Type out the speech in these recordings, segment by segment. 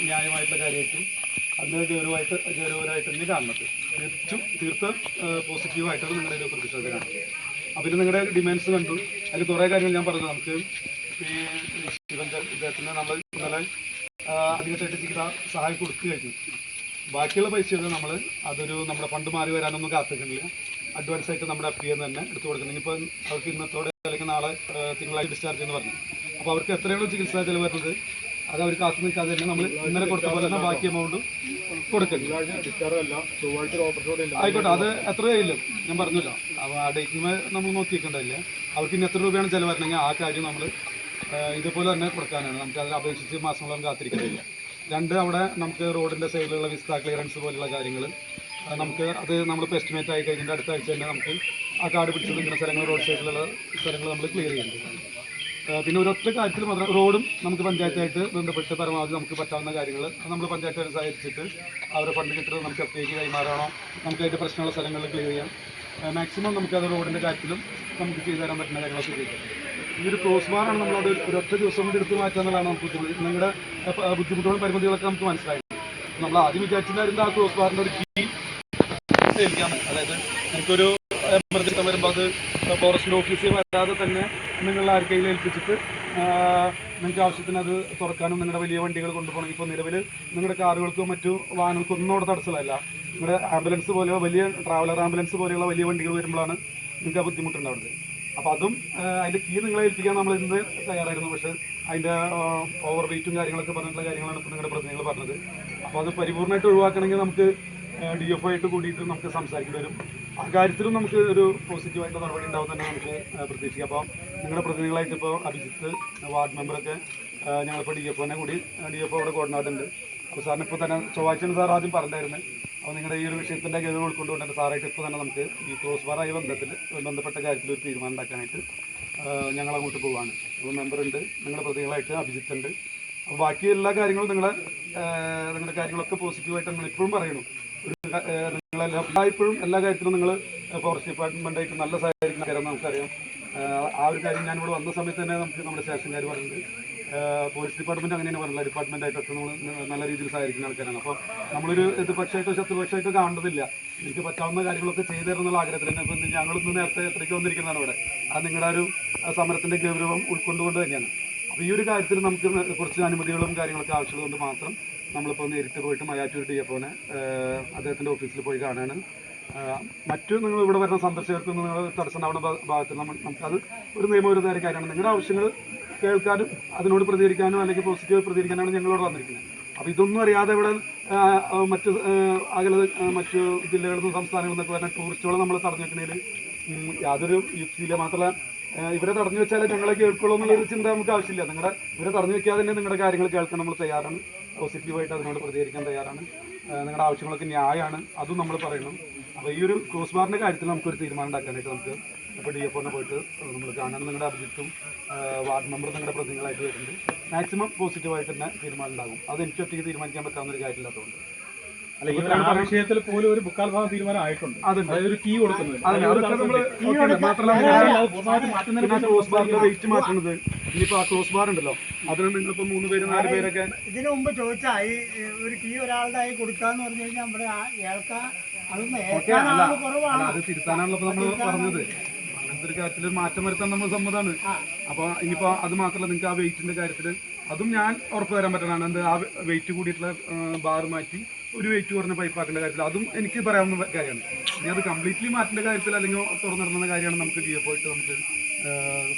ന്യായമായിട്ടുള്ള കാര്യമായിട്ടും അതിന് ഗൗരവമായിട്ട് തന്നെ കാണുന്നത്. തീർത്തും പോസിറ്റീവായിട്ടാണ് നിങ്ങളുടെ ഒരു പ്രതിഷേധമാണ്. അപ്പോൾ ഇത് നിങ്ങളുടെ ഡിമാൻഡ്സ് കണ്ടു. അതിൽ കുറേ കാര്യങ്ങൾ ഞാൻ പറഞ്ഞു. നമുക്ക് ഈ ഇദ്ദേഹത്തിന് നമ്മൾ ഇന്നലെ അധികമായിട്ട് ചികിത്സ സഹായം കൊടുത്തു കഴിഞ്ഞു. ബാക്കിയുള്ള പൈസയൊക്കെ നമ്മുടെ ഫണ്ട് മാറി വരാനൊന്നും കാത്തിക്കുന്നില്ല. അഡ്വാൻസ് ആയിട്ട് നമ്മുടെ FPA തന്നെ എടുത്തു കൊടുക്കുന്നത്. ഇനിയിപ്പോൾ അവർക്ക് ഇന്നത്തോടെ അല്ലെങ്കിൽ നാളെ തിങ്കളാഴ്ച ഡിസ്ചാർജ് എന്ന് പറഞ്ഞു. അപ്പോൾ അവർക്ക് എത്രയാണോ ചികിത്സാ ചിലവ് വരുന്നത് അത് അവർ കാത്തു നിൽക്കാതെ തന്നെ നമ്മൾ ഇന്നലെ കൊടുത്ത പോലെ തന്നെ ബാക്കി എമൗണ്ട് കൊടുക്കുന്നു. ആയിക്കോട്ടെ, അത് എത്രയായില്ല ഞാൻ പറഞ്ഞല്ലോ. അപ്പോൾ ആ ഡേറ്റിന് നമ്മൾ നോക്കിയിട്ടുണ്ടായില്ല. അവർക്ക് ഇനി എത്ര രൂപയാണ് ചിലവ് വരണമെങ്കിൽ ആ കാര്യം നമ്മൾ ഇതുപോലെ തന്നെ കൊടുക്കാനാണ്. നമുക്ക് അതിൽ അപേക്ഷിച്ച് മാസങ്ങളൊന്നും കാത്തിരിക്കുന്നില്ല. രണ്ട്, അവിടെ നമുക്ക് റോഡിൻ്റെ സൈഡിലുള്ള വിസ്ത ക്ലിയറൻസ് പോലുള്ള കാര്യങ്ങൾ നമ്മളിപ്പോൾ എസ്റ്റിമേറ്റ് ആയി കഴിഞ്ഞിട്ട് അടുത്ത ആഴ്ച തന്നെ നമുക്ക് ആ കാർഡ് പിടിച്ച് നിൽക്കുന്ന സ്ഥലങ്ങൾ, റോഡ് സൈഡിലുള്ള സ്ഥലങ്ങൾ നമ്മൾ ക്ലിയർ ചെയ്യുന്നുണ്ട്. പിന്നെ ഒരൊറ്റ കാര്യത്തിൽ മാത്രം റോഡും നമുക്ക് പഞ്ചായത്തായിട്ട് ബന്ധപ്പെട്ട് പരമാവധി നമുക്ക് പറ്റാവുന്ന കാര്യങ്ങൾ നമ്മൾ പഞ്ചായത്തുകാരെ സഹായിച്ചിട്ട് അവരെ ഫണ്ട് കിട്ടുന്നത് നമുക്ക് FPAക്ക് കൈമാറാണോ, നമുക്ക് അതിൻ്റെ പ്രശ്നമുള്ള സ്ഥലങ്ങളിൽ ക്ലിയർ ചെയ്യാം. മാക്സിമം നമുക്കത് റോഡിൻ്റെ കാര്യത്തിലും നമുക്ക് ചെയ്തു തരാൻ പറ്റുന്ന കാര്യങ്ങളൊക്കെ ചെയ്തു. ഈ ഒരു ക്രോസ് ബാറാണ് നമ്മളത് ഒരൊറ്റ ദിവസം കൊണ്ട് എടുത്ത് മാറ്റുക എന്നുള്ളതാണ് നമുക്ക് ബുദ്ധിമുട്ട്. നിങ്ങളുടെ ബുദ്ധിമുട്ടുകളും പരിമിതികളൊക്കെ നമുക്ക് മനസ്സിലായി. നമ്മൾ ആദ്യം വിചാരിച്ചിട്ടുണ്ടായിരുന്ന ആ ക്രോസ് ബാറിൻ്റെ ഒരു കീ ഏൽക്കാൻ, അതായത് എനിക്കൊരു എമർജൻസി വരുമ്പോൾ അത് ഫോറസ്റ്റ് ഓഫീസിൽ വരാതെ തന്നെ നിങ്ങൾ ആർക്കെങ്കിലും ഏൽപ്പിച്ചിട്ട് നിങ്ങൾക്ക് ആവശ്യത്തിന് അത് തുറക്കാനും നിങ്ങളുടെ വലിയ വണ്ടികൾ കൊണ്ടുപോകണമെങ്കിൽ ഇപ്പോൾ നിലവിൽ നിങ്ങളുടെ കാറുകൾക്കോ മറ്റു വാഹനങ്ങൾക്കോ ഒന്നും അവിടെ തടസ്സമല്ല. നിങ്ങളുടെ ആംബുലൻസ് പോലെയോ വലിയ ട്രാവലർ ആംബുലൻസ് പോലെയുള്ള വലിയ വണ്ടികൾ വരുമ്പോഴാണ് നിങ്ങൾക്ക് ആ ബുദ്ധിമുട്ടുണ്ടാവുന്നത്. അപ്പോൾ അതും അതിൻ്റെ കീ നിങ്ങളെ ഏൽപ്പിക്കാൻ നമ്മൾ ഇന്ന് തയ്യാറായിരുന്നു. പക്ഷേ അതിൻ്റെ ഓവർ വെയിറ്റും കാര്യങ്ങളൊക്കെ പറഞ്ഞിട്ടുള്ള കാര്യങ്ങളാണ് ഇപ്പോൾ നിങ്ങളുടെ പ്രതിനിധികൾ പറഞ്ഞത്. അപ്പോൾ അത് പരിപൂർണ്ണമായിട്ട് ഒഴിവാക്കണമെങ്കിൽ നമുക്ക് DFO ആയിട്ട് കൂടിയിട്ട് നമുക്ക് സംസാരിക്കേണ്ടി വരും. ആ കാര്യത്തിലും നമുക്ക് ഒരു പോസിറ്റീവായിട്ട് നടപടി ഉണ്ടാവും തന്നെ നമുക്ക് പ്രതീക്ഷിക്കാം. അപ്പോൾ നിങ്ങളുടെ പ്രതിനിധികളായിട്ട് ഇപ്പോൾ അഭിജിത്ത്, വാർഡ് മെമ്പറൊക്കെ ഞങ്ങളിപ്പോൾ DFOനെ കൂടി DFO അവിടെ കോർഡിനേറ്റർ ഉണ്ട്. അപ്പോൾ സാറിന് ഇപ്പോൾ തന്നെ ചൊവ്വാഴ്ചയാണ് സാർ ആദ്യം പറഞ്ഞിട്ടുണ്ടായിരുന്നത്. അപ്പോൾ നിങ്ങളുടെ ഈ ഒരു വിഷയത്തിൻ്റെ ഗൗരവം ഉൾക്കൊണ്ടുകൊണ്ട് സാറായിട്ട് ഇപ്പോൾ തന്നെ നമുക്ക് ഈ ക്രോസ് ബാറായി ബന്ധപ്പെട്ട കാര്യത്തിൽ ഒരു തീരുമാനം ഉണ്ടാക്കാനായിട്ട് ഞങ്ങളങ്ങോട്ട് പോവുകയാണ്. അപ്പോൾ മെമ്പറുണ്ട്, നിങ്ങളുടെ പ്രതിനിധികളായിട്ട് അഭിജിത്തുണ്ട്. അപ്പോൾ ബാക്കി എല്ലാ കാര്യങ്ങളും നിങ്ങളുടെ കാര്യങ്ങളൊക്കെ പോസിറ്റീവായിട്ട് നമ്മൾ ഇപ്പോഴും പറയണം. നിങ്ങളെല്ലായ്പ്പോഴും എല്ലാ കാര്യത്തിലും നിങ്ങൾ ഫോറസ്റ്റ് ഡിപ്പാർട്ട്മെൻറ്റായിട്ട് നല്ല സഹകരിക്കുന്ന കാര്യം നമുക്കറിയാം. ആ ഒരു കാര്യം ഞാനിവിടെ വന്ന സമയത്ത് തന്നെ നമ്മുടെ സ്റ്റേഷൻകാർ പറഞ്ഞിട്ടുണ്ട്. പോലീസ് ഡിപ്പാർട്ട്മെൻറ്റ് അങ്ങനെ തന്നെ പറഞ്ഞില്ല, ഡിപ്പാർട്ട്മെൻറ്റായിട്ടൊക്കെ നമ്മൾ നല്ല രീതിയിൽ സഹകരിക്കുന്ന ആൾക്കാരാണ്. അപ്പോൾ നമ്മളൊരു എതിർപക്ഷമായിട്ടോ ശത്രുപക്ഷമായിട്ടോ കാണേണ്ടതില്ല. എനിക്ക് പറ്റാവുന്ന കാര്യങ്ങളൊക്കെ ചെയ്തു തരുന്നുള്ള ആഗ്രഹത്തിൽ തന്നെ ഇപ്പം ഞങ്ങളിന്ന് നേരത്തെ എത്രയ്ക്ക് വന്നിരിക്കുന്നതാണ് ഇവിടെ. അത് നിങ്ങളുടെ ഒരു സമരത്തിൻ്റെ ഗൗരവം ഉൾക്കൊണ്ടുകൊണ്ട് തന്നെയാണ്. അപ്പോൾ ഈ ഒരു കാര്യത്തിൽ നമുക്ക് കുറച്ച് അനുമതികളും കാര്യങ്ങളൊക്കെ ആവശ്യമുള്ളതുകൊണ്ട് മാത്രം നമ്മളിപ്പോൾ നേരിട്ട് പോയിട്ട് മയാറ്റൂർ DFOനെ അദ്ദേഹത്തിൻ്റെ ഓഫീസിൽ പോയി കാണാണ്. മറ്റു നിങ്ങൾ ഇവിടെ വരുന്ന സന്ദർശകർക്ക് നിങ്ങൾ തടസ്സം ഉണ്ടാവുന്ന ഭാഗത്തിൽ നമുക്കത് ഒരു നിയമവിരുദ്ധമായ കാര്യമാണ്. നിങ്ങളുടെ ആവശ്യങ്ങൾ കേൾക്കാനും അതിനോട് പ്രതികരിക്കാനും അല്ലെങ്കിൽ പോസിറ്റീവ് പ്രതികരിക്കാനാണ് ഞങ്ങളോട് വന്നിരിക്കുന്നത്. അപ്പോൾ ഇതൊന്നും അറിയാതെ ഇവിടെ മറ്റു ജില്ലകളിൽ നിന്നും സംസ്ഥാനങ്ങളിൽ നിന്നൊക്കെ വരുന്ന ടൂറിസ്റ്റുകളെ നമ്മൾ തടഞ്ഞു വെക്കുന്നതിൽ യാതൊരു യുക്തിയില്ല. മാത്രമല്ല ഇവരെ തടഞ്ഞു വെച്ചാൽ ഞങ്ങളെ കേൾക്കുള്ളൂ എന്നുള്ളൊരു ചിന്ത നമുക്ക് ആവശ്യമില്ല. ഇവരെ തടഞ്ഞു വെക്കാതെ തന്നെ നിങ്ങളുടെ കാര്യങ്ങൾ കേൾക്കാൻ നമ്മൾ തയ്യാറാണ്. പോസിറ്റീവായിട്ട് അതിനോട് പ്രതികരിക്കാൻ തയ്യാറാണ്. നിങ്ങളുടെ ആവശ്യങ്ങളൊക്കെ ന്യായമാണ്, അതും നമ്മൾ പറയണം. അപ്പോൾ ഈ ഒരു ക്രോസ് ബാറിൻ്റെ കാര്യത്തിൽ നമുക്കൊരു തീരുമാനം ഉണ്ടാക്കാനായിട്ട് നമുക്ക് ഇപ്പോൾ DFOനെ പോയിട്ട് നമ്മൾ കാണാൻ നിങ്ങളുടെ അഭിജിത്തും വാർഡ് മെമ്പറും നിങ്ങളുടെ പ്രതിനിധികളായിട്ട് വരുന്നുണ്ട്. മാക്സിമം പോസിറ്റീവായിട്ട് തന്നെ തീരുമാനം ഉണ്ടാകും. അത് എനിക്ക് ഒറ്റയ്ക്ക് തീരുമാനിക്കാൻ പറ്റാവുന്ന ഒരു കാര്യമില്ലാത്തതുകൊണ്ട് വിഷയത്തിൽ പോലും ഒരു മുക്കാൽ ഭാഗം തീരുമാനം ആയിട്ടുണ്ട്. അതൊരു കീ കൊടുക്കുന്നത് വെയിറ്റ് മാറ്റുന്നത്. ഇനിയിപ്പോൾ ആ ക്ലോസ് ബാർ ഉണ്ടല്ലോ, അതിന് നിങ്ങളിപ്പോൾ 3 പേര് 4 പേരൊക്കെ ഇതിനു മുമ്പ് ചോദിച്ചാൽ ഒരു കീ ഒരാളുടെ ആയി കൊടുക്കാന്ന് പറഞ്ഞു കഴിഞ്ഞാൽ നമ്മുടെ അത് തിരുത്താനാണല്ലോ ഇപ്പോൾ നമ്മൾ പറഞ്ഞത്. അങ്ങനത്തെ ഒരു കാര്യത്തിൽ മാറ്റം വരുത്താൻ നമ്മൾ സമ്മതമാണ്. അപ്പോൾ ഇനിയിപ്പോൾ അത് മാത്രമല്ല, നിങ്ങൾക്ക് ആ വെയിറ്റിൻ്റെ കാര്യത്തിൽ അതും ഞാൻ ഉറപ്പ് തരാൻ പറ്റുന്നതാണ്. എന്ത് ആ വെയിറ്റ് കൂടിയിട്ടുള്ള ബാർ മാറ്റി ഒരു വെയിറ്റ് കുറഞ്ഞ പൈപ്പാക്കേണ്ട കാര്യത്തിൽ അതും എനിക്ക് പറയാവുന്ന കാര്യമാണ്. ഇനി അത് കംപ്ലീറ്റ്ലി മാറ്റേണ്ട കാര്യത്തിൽ അല്ലെങ്കിൽ തുറന്നിടുന്ന കാര്യമാണ് നമുക്ക് DFO നമുക്ക്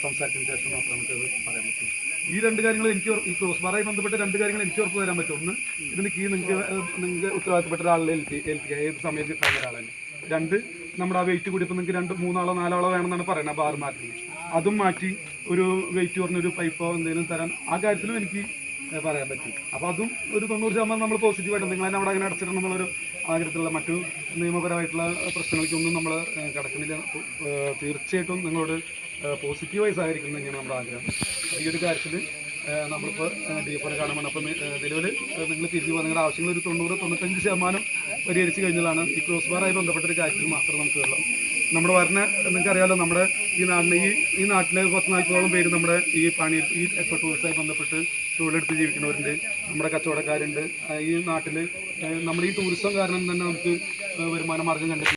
സംസാരിച്ചതിന് ശേഷം മാത്രം നമുക്കത് പറയാൻ പറ്റും. ഈ 2 കാര്യങ്ങൾ ഈ ക്രോസ് ബാറായി ബന്ധപ്പെട്ട 2 കാര്യങ്ങൾ എനിക്ക് ഉറപ്പ് തരാൻ പറ്റും. ഒന്ന്, ഇതിന് കീ നിങ്ങൾക്ക് ഉത്തരവാദിത്തപ്പെട്ട ഒരാളിൽ ഏൽപ്പിക്കുക, ഏത് സമയത്ത് കിട്ടാവുന്ന ഒരാളാണ്. 2, നമ്മുടെ ആ വെയിറ്റ് കൂടി ഇപ്പോൾ നിങ്ങൾക്ക് 2, 3 ആളോ 4 ആളോ വേണമെന്നാണ് പറയുന്നത് ബാർ മാറ്റുന്നത്. അതും മാറ്റി ഒരു വെയിറ്റ് കുറഞ്ഞൊരു പൈപ്പോ എന്തെങ്കിലും തരാൻ ആ കാര്യത്തിലും എനിക്ക് പറയാൻ പറ്റും. അപ്പോൾ അതും ഒരു 90% നമ്മൾ പോസിറ്റീവായിട്ട് നിങ്ങൾ തന്നെ അവിടെ അങ്ങനെ അടച്ചിടണം എന്നുള്ളൊരു ആഗ്രഹത്തിലുള്ള മറ്റു നിയമപരമായിട്ടുള്ള പ്രശ്നങ്ങൾക്കൊന്നും നമ്മൾ കിടക്കുന്നില്ല. തീർച്ചയായിട്ടും നിങ്ങളോട് പോസിറ്റീവായി സഹകരിക്കുന്നത് തന്നെയാണ് നമ്മുടെ ആഗ്രഹം. ഈ ഒരു കാര്യത്തിൽ നമ്മളിപ്പോൾ DFOനെ കാണുമ്പോൾ അപ്പം നിലവിൽ നിങ്ങൾ തിരിച്ചു പോകുന്ന നിങ്ങളുടെ ആവശ്യങ്ങൾ ഒരു 90-95% പരിഹരിച്ച് കഴിഞ്ഞാലാണ് ഈ ക്രോസ് ബാറായി ബന്ധപ്പെട്ടൊരു കാര്യത്തിൽ മാത്രം നമുക്ക് വെള്ളം നമ്മുടെ വരുന്ന നിങ്ങൾക്ക് അറിയാലോ, നമ്മുടെ ഈ നാട്ടിൽ 40-40ഓളം പേര് നമ്മുടെ ഈ പണി ഈ എക്കോ ടൂറിസവുമായി ബന്ധപ്പെട്ട് തൊഴിലെടുത്ത് ജീവിക്കുന്നവരുണ്ട്, നമ്മുടെ കച്ചവടക്കാരുണ്ട്. ഈ നാട്ടിൽ നമ്മുടെ ഈ ടൂറിസം കാരണം തന്നെ നമുക്ക് വരുമാന മാർഗം കണ്ടെത്തി